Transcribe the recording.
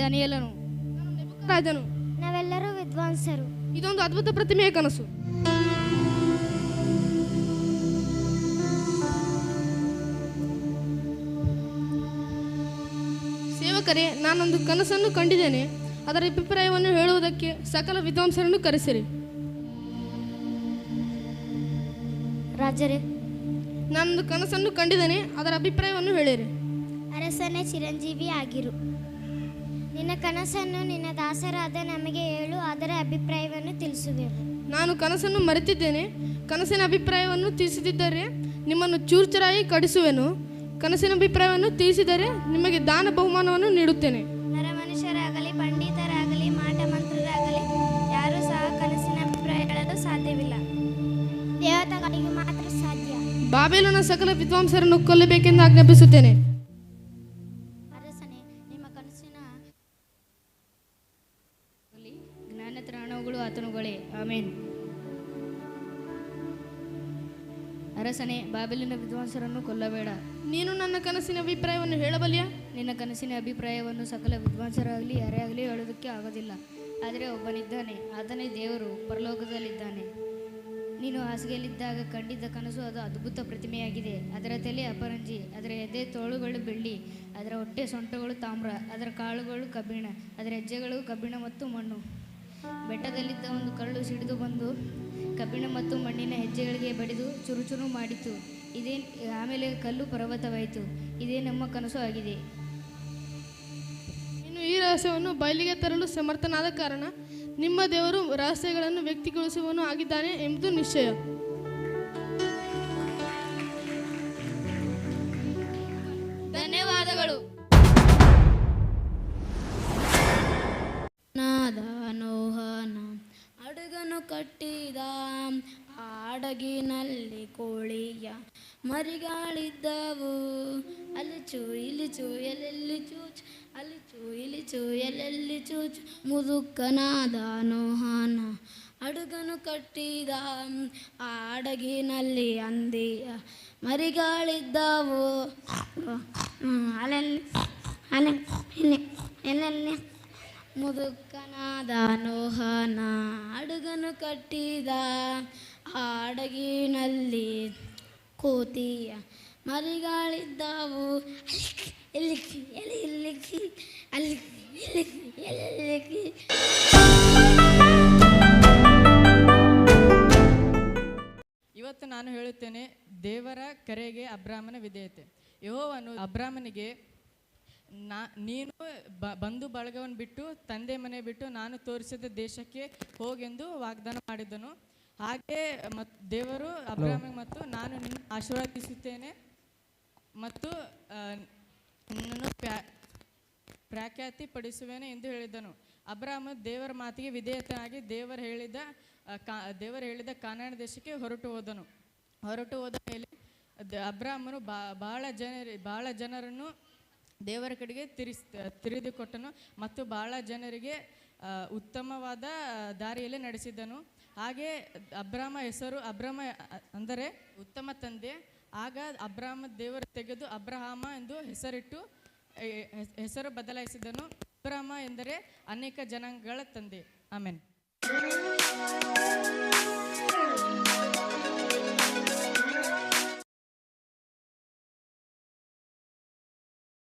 ದಾನಿಯೇಲನು. ನಾನು ನೆಬೂಕದ್ನೆಚ್ಚರನು. ನಾವೆಲ್ಲರೂ ವಿದ್ವಾಂಸರು. ಇದೊಂದು ಅದ್ಭುತ ಪ್ರತಿಮೆಯ ಕನಸು. ಸೇವಕರೇ, ನಾನೊಂದು ಕನಸನ್ನು ಕಂಡಿದ್ದೇನೆ. ಅದರ ಅಭಿಪ್ರಾಯವನ್ನು ಹೇಳುವುದಕ್ಕೆ ಸಕಲ ವಿದ್ವಾಂಸರನ್ನು ಕರೆಸಿರಿ. ರಾಜರೇ, ನಾನೊಂದು ಕನಸನ್ನು ಕಂಡಿದ್ದೇನೆ. ಅದರ ಅಭಿಪ್ರಾಯವನ್ನು ಹೇಳಿರಿ. ಅರಸನೇ ಚಿರಂಜೀವಿ ಆಗಿರು. ನಿನ್ನ ಕನಸನ್ನು ನಿನ್ನ ದಾಸರಾದ ನಮಗೆ ಹೇಳು, ಅದರ ಅಭಿಪ್ರಾಯವನ್ನು ತಿಳಿಸುವೆವು. ನಾನು ಕನಸನ್ನು ಮರೆತಿದ್ದೇನೆ. ಕನಸಿನ ಅಭಿಪ್ರಾಯವನ್ನು ತಿಳಿಸದಿದ್ದರೆ ನಿಮ್ಮನ್ನು ಚೂರ್ಚುರಾಗಿ ಕಡಿಸುವೆನು. ಕನಸಿನ ಅಭಿಪ್ರಾಯವನ್ನು ತಿಳಿಸಿದರೆ ನಿಮಗೆ ದಾನ ಬಹುಮಾನವನ್ನು ನೀಡುತ್ತೇನೆ. ನರಮನುಷ್ಯರಾಗಲಿ ಪಂಡಿತರಾಗಲಿ ಮಾಟ ಮಂತ್ರರಾಗಲಿ ಯಾರೂ ಸಹ ಕನಸಿನ ಅಭಿಪ್ರಾಯ ಹೇಳಲು ಸಾಧ್ಯವಿಲ್ಲ. ದೇವತೆಗಳಿಗೆ ಮಾತ್ರ ಸಾಧ್ಯ. ಬಾಬೆಲಿನ ಸಕಲ ವಿದ್ವಾಂಸರನ್ನು ಕೊಲ್ಲಬೇಕೆಂದು ಆಜ್ಞಾಪಿಸುತ್ತೇನೆ. ಅರಸನೇ, ನಿಮ್ಮ ಕನಸಿನ ಜ್ಞಾನ ತ್ರಾಣಗಳು ಆತನುಗಳೇ. ಆಮೇನ್. ಅರಸನೇ, ಬಾಬೆಲಿನ ವಿದ್ವಾಂಸರನ್ನು ಕೊಲ್ಲಬೇಡ. ನೀನು ನನ್ನ ಕನಸಿನ ಅಭಿಪ್ರಾಯವನ್ನು ಹೇಳಬಲ್ಲೆಯಾ? ನಿನ್ನ ಕನಸಿನ ಅಭಿಪ್ರಾಯವನ್ನು ಸಕಲ ವಿದ್ವಾಂಸರಾಗಲಿ ಯಾರೇ ಆಗಲಿ ಹೇಳೋದಕ್ಕೆ ಆಗೋದಿಲ್ಲ. ಆದರೆ ಒಬ್ಬನಿದ್ದಾನೆ, ಆತನೇ ದೇವರು, ಪರಲೋಕದಲ್ಲಿದ್ದಾನೆ. ನೀನು ಹಾಸಿಗೆಯಲ್ಲಿದ್ದಾಗ ಕಂಡಿದ್ದ ಕನಸು ಅದು ಅದ್ಭುತ ಪ್ರತಿಮೆಯಾಗಿದೆ. ಅದರ ತಲೆ ಅಪರಂಜಿ, ಅದರ ಎದೆ ತೋಳುಗಳು ಬೆಳ್ಳಿ, ಅದರ ಹೊಟ್ಟೆ ಸೊಂಟಗಳು ತಾಮ್ರ, ಅದರ ಕಾಳುಗಳು ಕಬ್ಬಿಣ, ಅದರ ಹೆಜ್ಜೆಗಳು ಕಬ್ಬಿಣ ಮತ್ತು ಮಣ್ಣು. ಬೆಟ್ಟದಲ್ಲಿದ್ದ ಒಂದು ಕರಳು ಸಿಡಿದು ಬಂದು ಕಬ್ಬಿಣ ಮತ್ತು ಮಣ್ಣಿನ ಹೆಜ್ಜೆಗಳಿಗೆ ಬಡಿದು ಚುರುಚುರು ಮಾಡಿತು. ಆಮೇಲೆ ಕಲ್ಲು ಪರ್ವತವಾಯಿತು. ಇದೇ ನಮ್ಮ ಕನಸು ಆಗಿದೆ. ಇನ್ನು ಈ ರಹಸ್ಯವನ್ನು ಬಯಲಿಗೆ ತರಲು ಸಮರ್ಥನಾದ ಕಾರಣ ನಿಮ್ಮ ದೇವರು ರಹಸ್ಯಗಳನ್ನು ವ್ಯಕ್ತಿಗೊಳಿಸುವವನು ಆಗಿದ್ದಾನೆ ಎಂಬುದು ನಿಶ್ಚಯ. ಧನ್ಯವಾದಗಳು. ನಾದಾನೋಹನ ಹಡಗನು ಕಟ್ಟಿದ ಹಡಗಿನಲ್ಲಿ ಕೋಳಿಯ ಮರಿಗಳಿದ್ದವು. ಅಲ್ಲಿ ಚೂ ಇಲ್ಲಿ ಚೂ ಎಲ್ಲೆಲ್ಲಿ ಚೂಚು, ಅಲ್ಲಿ ಚೂ ಇಲ್ಲಿ ಚೂ ಎಲ್ಲೆಲ್ಲಿ ಚೂಚು. ಮುದುಕನಾದಾನೋಹನ ಹಡಗನು ಕಟ್ಟಿದ ಹಡಗಿನಲ್ಲಿ ಹಂದಿಯ ಮರಿಗಳಿದ್ದವು. ಅಲ್ಲೆಲ್ಲಿ ಎಲ್ಲೆಲ್ಲಿ ಮುದುಕನಾದಾನೋಹನ ಹಡಗನು ಕಟ್ಟಿದ ಹಡಗಿನಲ್ಲಿ ಕೋತಿಯ ಮರಿಗಳಿದ್ದವು. ಎಲ್ಲಿಕ್ಕಿ ಎಲ್ಲಿ ಇಲ್ಲಿಕ್ಕಿ ಅಲ್ಲಿ ಎಲ್ಲಿಕ್ಕಿ. ಇವತ್ತು ನಾನು ಹೇಳುತ್ತೇನೆ ದೇವರ ಕರೆಗೆ ಅಬ್ರಾಮನ ವಿಧೇಯತೆ. ಯೆಹೋವನು ಅಬ್ರಾಮನಿಗೆ ನೀನು ಬಂಧು ಬಳಗವನ್ನು ಬಿಟ್ಟು ತಂದೆ ಮನೆ ಬಿಟ್ಟು ನಾನು ತೋರಿಸಿದ ದೇಶಕ್ಕೆ ಹೋಗೆಂದು ವಾಗ್ದಾನ ಮಾಡಿದನು. ಹಾಗೆ ದೇವರು ಅಬ್ರಾಮನಿಗೆ ಮತ್ತು ನಾನು ನಿನ್ನ ಆಶೀರ್ವದಿಸುತ್ತೇನೆ ಮತ್ತು ನಿನ್ನನ್ನು ಪ್ರಖ್ಯಾತಿ ಪಡಿಸುವೇನೆ ಎಂದು ಹೇಳಿದನು. ಅಬ್ರಾಮ ದೇವರ ಮಾತಿಗೆ ವಿಧೇಯತೆಯಾಗಿ ದೇವರು ಹೇಳಿದ ಕಾನಾನ್ ದೇಶಕ್ಕೆ ಹೊರಟು ಹೋದ ಮೇಲೆ ಅಬ್ರಾಮನು ಬಹಳ ಜನರನ್ನು ದೇವರ ಕಡೆಗೆ ತಿರುಗಿಕೊಟ್ಟನು ಮತ್ತು ಬಹಳ ಜನರಿಗೆ ಉತ್ತಮವಾದ ದಾರಿಯಲ್ಲಿ ನಡೆಸಿದನು. ಹಾಗೆ ಅಬ್ರಾಮ ಅಂದರೆ ಉತ್ತಮ ತಂದೆ. ಆಗ ಅಬ್ರಾಮ ದೇವರು ತೆಗೆದು ಅಬ್ರಹಾಮ ಎಂದು ಹೆಸರು ಬದಲಾಯಿಸಿದನು. ಅಬ್ರಾಮ ಎಂದರೆ ಅನೇಕ ಜನಾಂಗಗಳ ತಂದೆ. ಆಮೆನ್.